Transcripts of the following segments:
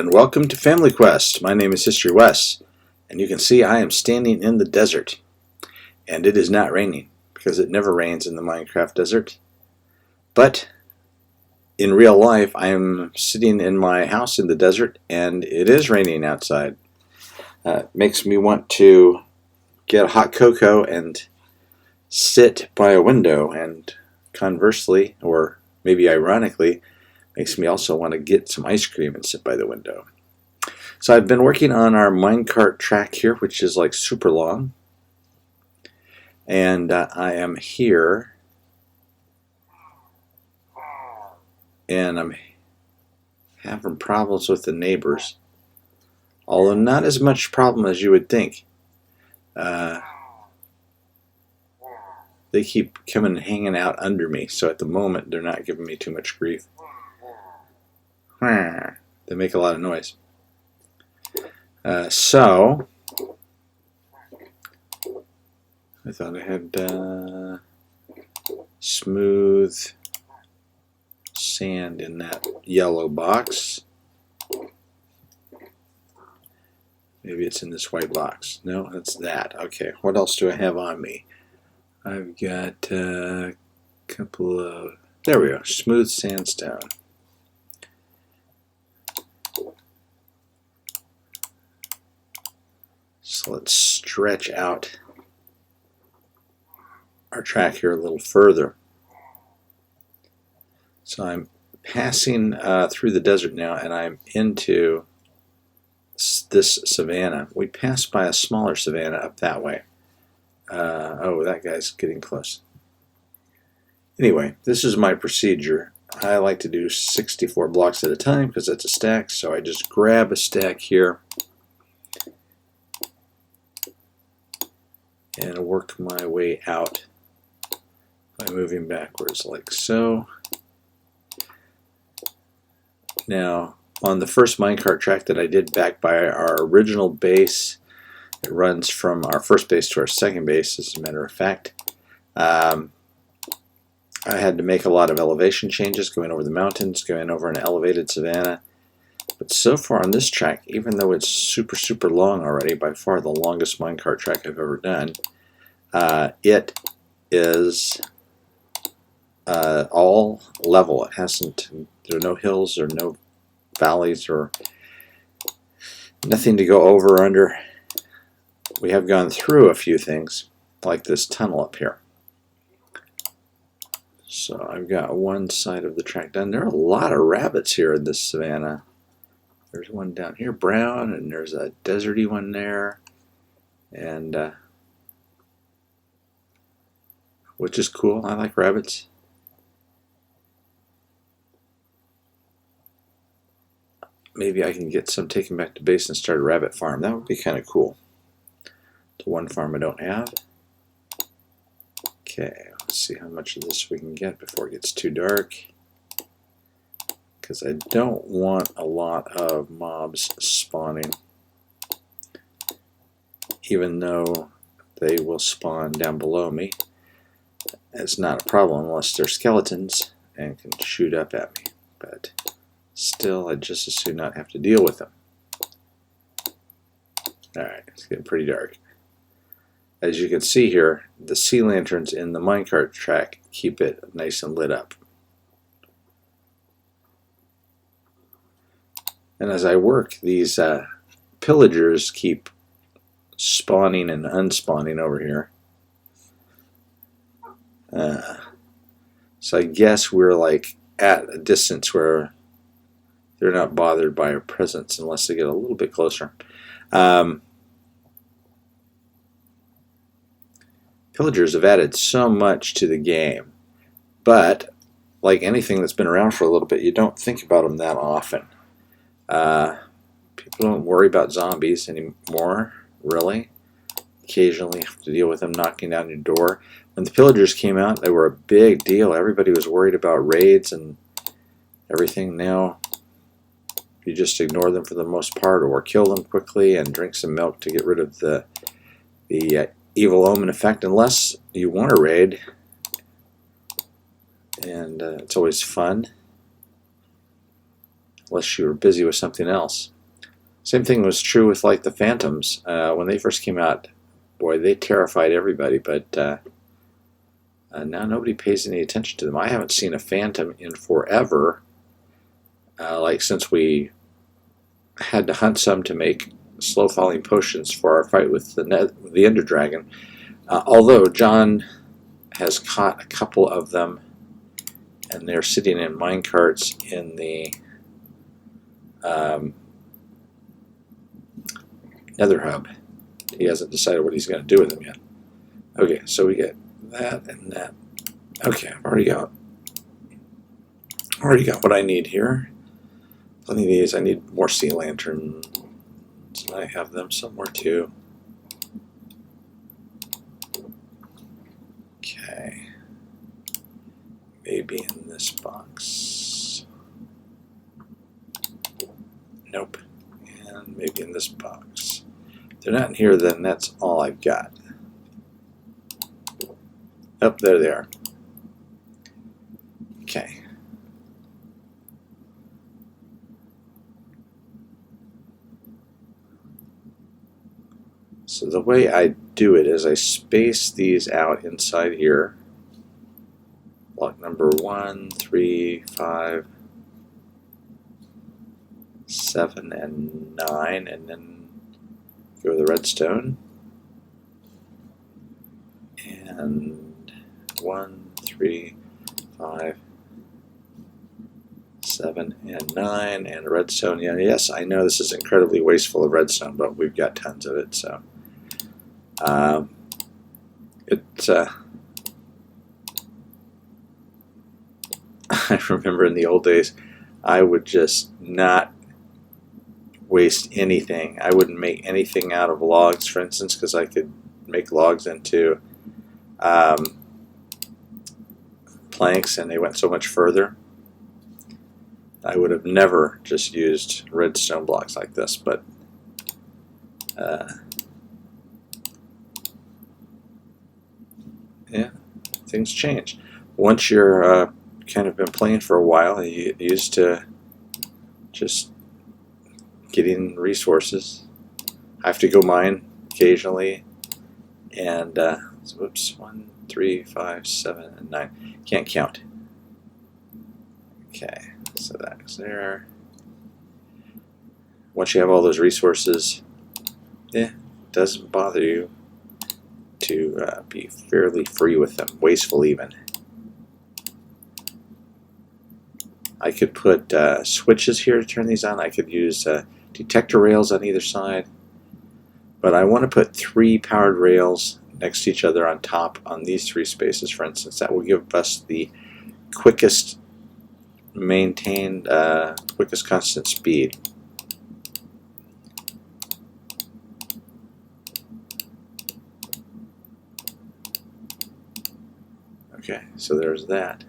and welcome to Family Quest. My name is HistoryWes, and you can see I am standing in the desert. And it is not raining, because it never rains in the Minecraft desert. But in real life, I am sitting in my house in the desert, and it is raining outside. It makes me want to get a hot cocoa and sit by a window, and conversely, or maybe ironically, makes me also want to get some ice cream and sit by the window. So I've been working on our Minecart Track here, which is like super long. And I am here, and I'm having problems with the neighbors. Although not as much problem as you would think. They keep coming and hanging out under me, so at the moment they're not giving me too much grief. They make a lot of noise. So I thought I had smooth sand in that yellow box. Maybe it's in this white box. No, it's that. Okay, what else do I have on me? I've got a couple of, there we go, smooth sandstone. So let's stretch out our track here a little further. So I'm passing through the desert now, and I'm into this savanna. We passed by a smaller savanna up that way. Oh, that guy's getting close. Anyway, this is my procedure. I like to do 64 blocks at a time because it's a stack, so I just grab a stack here and work my way out by moving backwards like so. Now, on the first minecart track that I did back by our original base, it runs from our first base to our second base, as a matter of fact. I had to make a lot of elevation changes, going over the mountains, going over an elevated savanna. But so far on this track, even though it's super long already, by far the longest minecart track I've ever done, it is all level. It hasn't, there are no hills or no valleys or nothing to go over or under. We have gone through a few things, like this tunnel up here. So I've got one side of the track done. There are a lot of rabbits here in this savanna. There's one down here, brown, and there's a deserty one there, and which is cool. I like rabbits. Maybe I can get some taken back to base and start a rabbit farm. That would be kind of cool. The one farm I don't have. Okay, let's see how much of this we can get before it gets too dark, because I don't want a lot of mobs spawning, even though they will spawn down below me. It's not a problem unless they're skeletons and can shoot up at me, but still, I'd just as soon not have to deal with them. Alright, it's getting pretty dark. As you can see here, the sea lanterns in the minecart track keep it nice and lit up. And as I work, these pillagers keep spawning and unspawning over here. So I guess we're like at a distance where they're not bothered by our presence unless they get a little bit closer. Pillagers have added so much to the game, but like anything that's been around for a little bit, you don't think about them that often. People don't worry about zombies anymore, really. Occasionally have to deal with them knocking down your door. When the pillagers came out, they were a big deal. Everybody was worried about raids and everything. Now you just ignore them for the most part, or kill them quickly and drink some milk to get rid of the evil omen effect, unless you want to raid, and it's always fun, unless you're busy with something else. Same thing was true with like the phantoms. When they first came out, boy, they terrified everybody, but now nobody pays any attention to them. I haven't seen a phantom in forever, like since we had to hunt some to make slow falling potions for our fight with the Ender Dragon. Although John has caught a couple of them, and they're sitting in minecarts in the Nether Hub. He hasn't decided what he's going to do with them yet. Okay, so we get that and that. Okay, I've already got what I need here. Plenty of these. I need more sea lanterns. I have them somewhere too. Okay. Maybe in this box. Nope. And maybe in this box. If they're not in here, then that's all I've got. Oh, there they are. Okay. So the way I do it is I space these out inside here. Block number 1, 3, 5, 7, and 9, and then go with the redstone. And 1, 3, 5, 7, and 9, and redstone. Yeah, yes, I know this is incredibly wasteful of redstone, but we've got tons of it, so I remember in the old days, I would just not waste anything. I wouldn't make anything out of logs, for instance, because I could make logs into planks, and they went so much further. I would have never just used redstone blocks like this, but yeah, things change. Once you're kind of been playing for a while, you used to just getting resources. I have to go mine occasionally, and so, whoops, 1, 3, 5, 7, and 9. Can't count. Okay, so that's there. Once you have all those resources, it doesn't bother you to be fairly free with them, wasteful even. I could put switches here to turn these on. I could use detector rails on either side, but I want to put 3 powered rails next to each other on top on these 3 spaces, for instance. That will give us the quickest maintained, quickest constant speed. Okay, so there's that.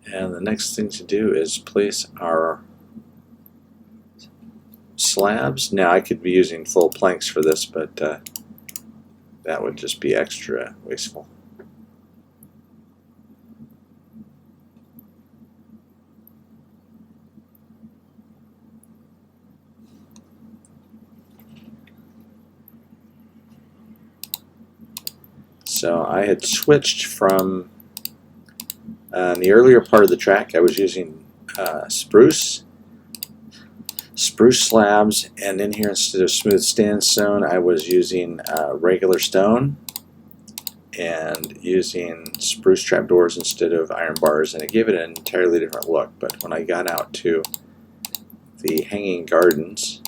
And the next thing to do is place our slabs. Now I could be using full planks for this, but that would just be extra wasteful. So I had switched from in the earlier part of the track I was using spruce slabs, and in here instead of smooth sandstone I was using regular stone and using spruce trapdoors instead of iron bars, and it gave it an entirely different look. But when I got out to the hanging gardens,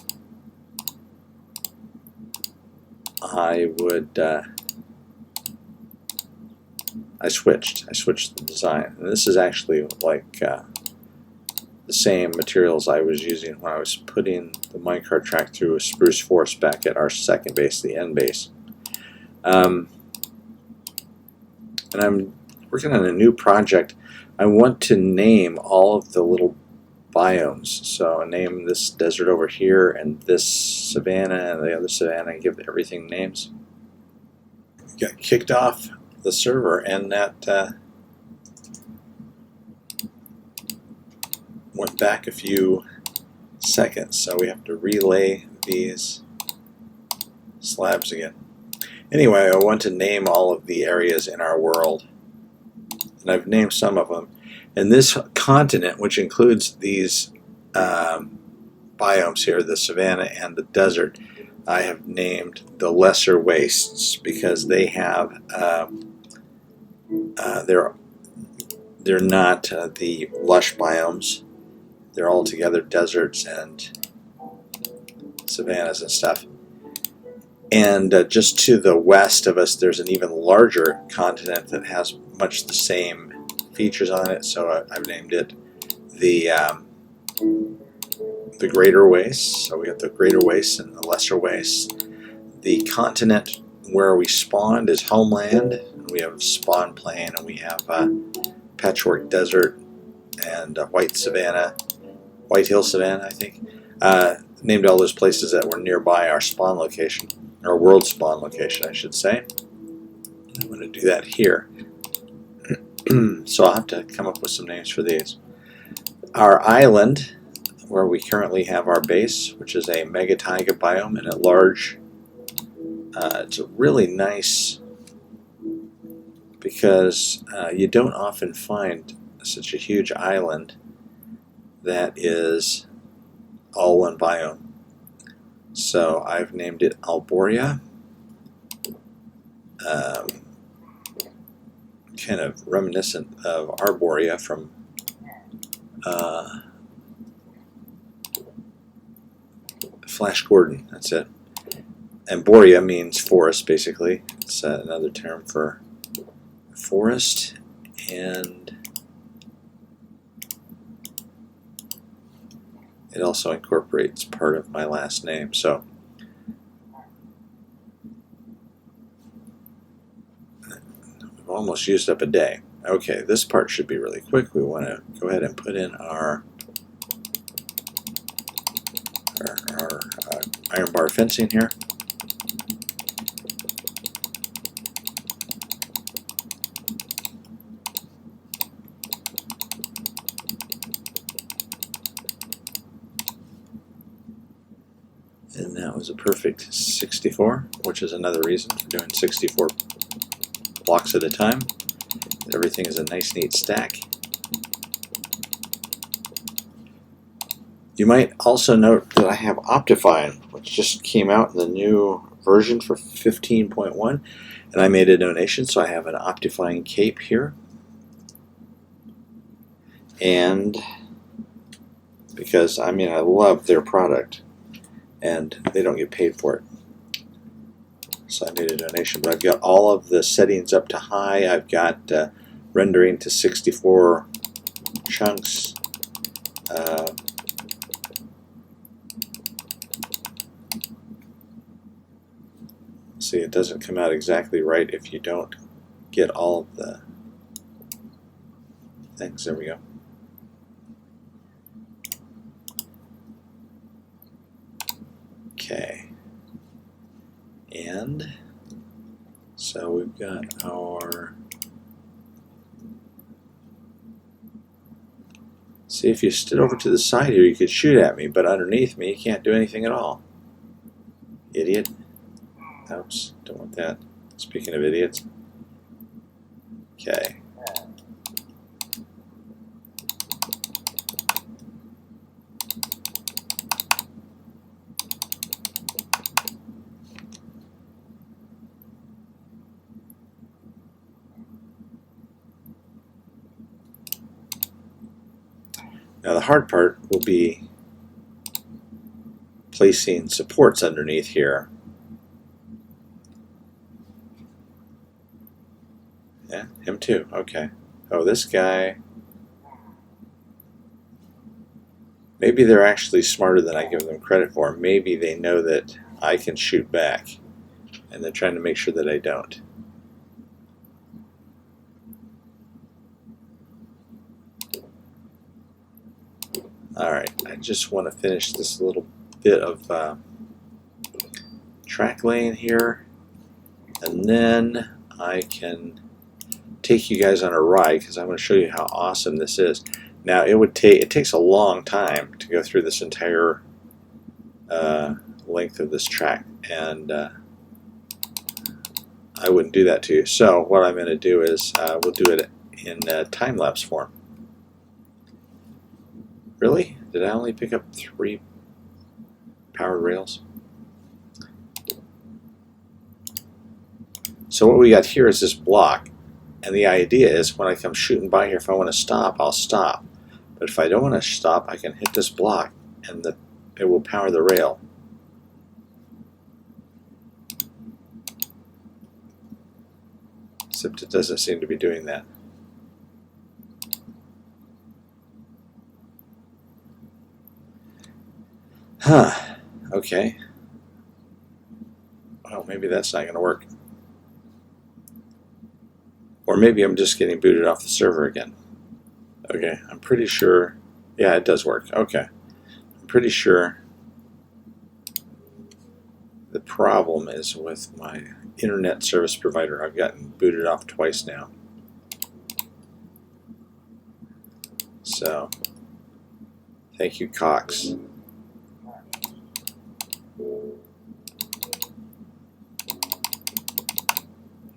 I would I switched the design, and this is actually like the same materials I was using when I was putting the minecart track through a spruce forest back at our second base, the end base. And I'm working on a new project. I want to name all of the little biomes. So I name this desert over here and this savanna and the other savanna, and give everything names. Got kicked off the server, and that went back a few seconds, so we have to relay these slabs again. Anyway, I want to name all of the areas in our world, and I've named some of them. And this continent, which includes these biomes here, the savanna and the desert, I have named the lesser wastes because they have they're not the lush biomes. They're altogether deserts and savannas and stuff. And just to the west of us, there's an even larger continent that has much the same features on it. So I've named it the greater wastes. So we have the greater wastes and the lesser wastes. The continent where we spawned is homeland. We have spawn plain, and we have patchwork desert and white savanna, White Hill Savanna, I think. Named all those places that were nearby our spawn location, our world spawn location, I should say. I'm going to do that here. So I'll have to come up with some names for these. Our island, where we currently have our base, which is a mega taiga biome and at large. It's a really nice, because you don't often find such a huge island that is all one biome. So I've named it Alboria, kind of reminiscent of Arboria from Flash Gordon. That's it. And Borea means forest, basically. It's another term for forest. And it also incorporates part of my last name. So we've almost used up a day. Okay, this part should be really quick. We want to go ahead and put in our iron bar fencing here. And that was a perfect 64, which is another reason for doing 64 blocks at a time. Everything is a nice, neat stack. You might also note that I have Optifine, which just came out in the new version for 15.1, and I made a donation, so I have an Optifine cape here. And because, I mean, I love their product, and they don't get paid for it. So I made a donation, but I've got all of the settings up to high. I've got rendering to 64 chunks. See, it doesn't come out exactly right if you don't get all of the things. There we go. Okay. And so we've got our... See, if you stood over to the side here, you could shoot at me, but underneath me, you can't do anything at all. Idiot. Oops, don't want that. Speaking of idiots. Okay. Now the hard part will be placing supports underneath here. Yeah, him too. Okay. Oh, this guy. Maybe they're actually smarter than I give them credit for. Maybe they know that I can shoot back, and they're trying to make sure that I don't. Alright, I just want to finish this little bit of track laying here, and then I can take you guys on a ride because I'm going to show you how awesome this is. Now it takes a long time to go through this entire length of this track, and I wouldn't do that to you. So what I'm going to do is we'll do it in time-lapse form. Really? Did I only pick up 3 powered rails? So what we got here is this block, and the idea is when I come shooting by here, if I want to stop, I'll stop. But if I don't want to stop, I can hit this block, and it will power the rail. Except it doesn't seem to be doing that. Huh. Okay. Well, maybe that's not going to work. Or maybe I'm just getting booted off the server again. Okay, I'm pretty sure. Yeah, it does work. Okay. I'm pretty sure the problem is with my internet service provider. I've gotten booted off twice now. So, thank you, Cox.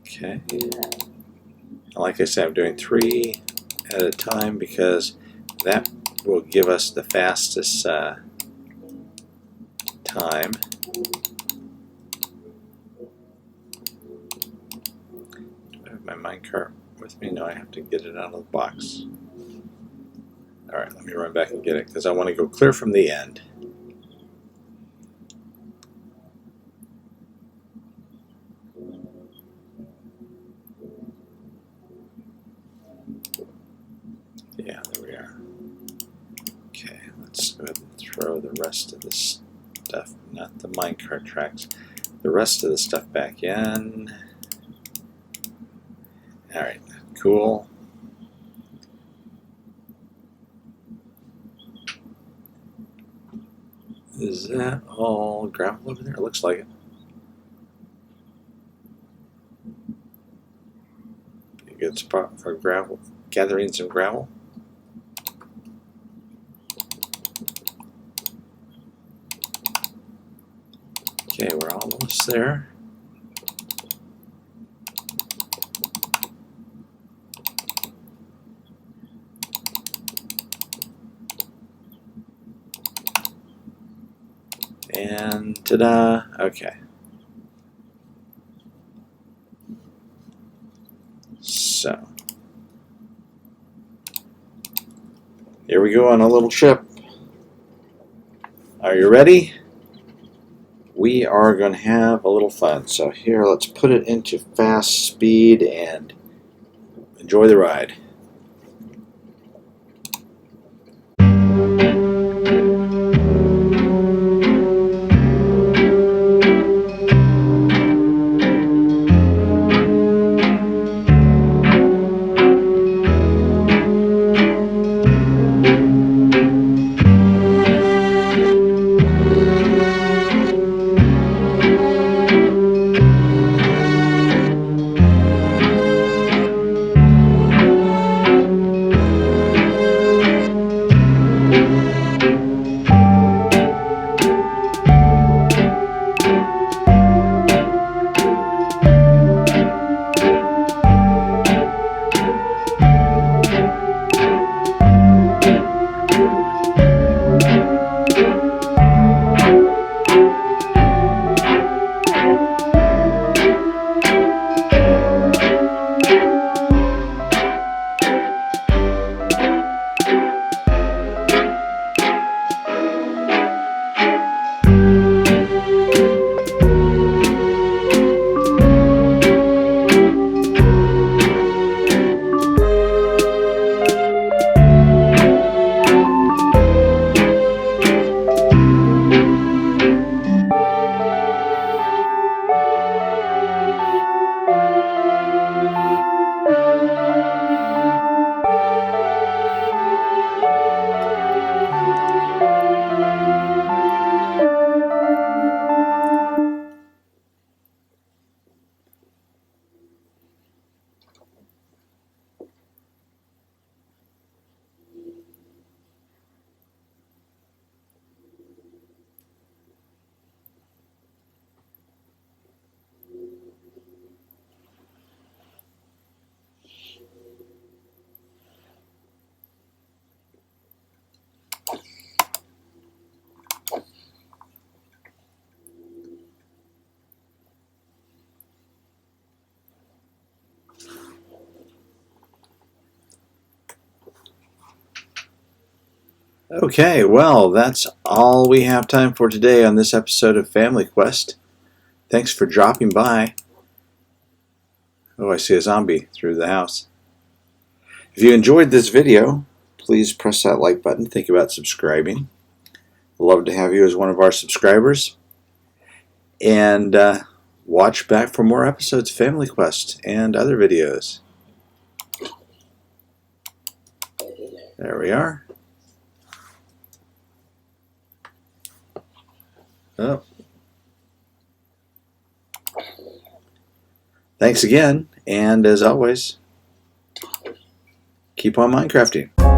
Okay. Like I said, I'm doing 3 at a time because that will give us the fastest time. Do I have my minecart with me? No, I have to get it out of the box. Alright, let me run back and get it because I want to go clear from the end. Yeah, there we are. Okay, let's go ahead and throw the rest of this stuff, not the minecart tracks, the rest of the stuff back in. Alright, cool. Is that all gravel over there? It looks like it. A good spot for gravel, gathering some gravel. Okay, we're almost there. And ta-da! Okay. So, here we go on a little trip. Are you ready? We are going to have a little fun. So here, let's put it into fast speed and enjoy the ride. Okay, well, that's all we have time for today on this episode of Family Quest. Thanks for dropping by. Oh, I see a zombie through the house. If you enjoyed this video, please press that like button. Think about subscribing. I'd love to have you as one of our subscribers. And watch back for more episodes of Family Quest and other videos. There we are. Oh. Thanks again, and as always, keep on Minecrafting.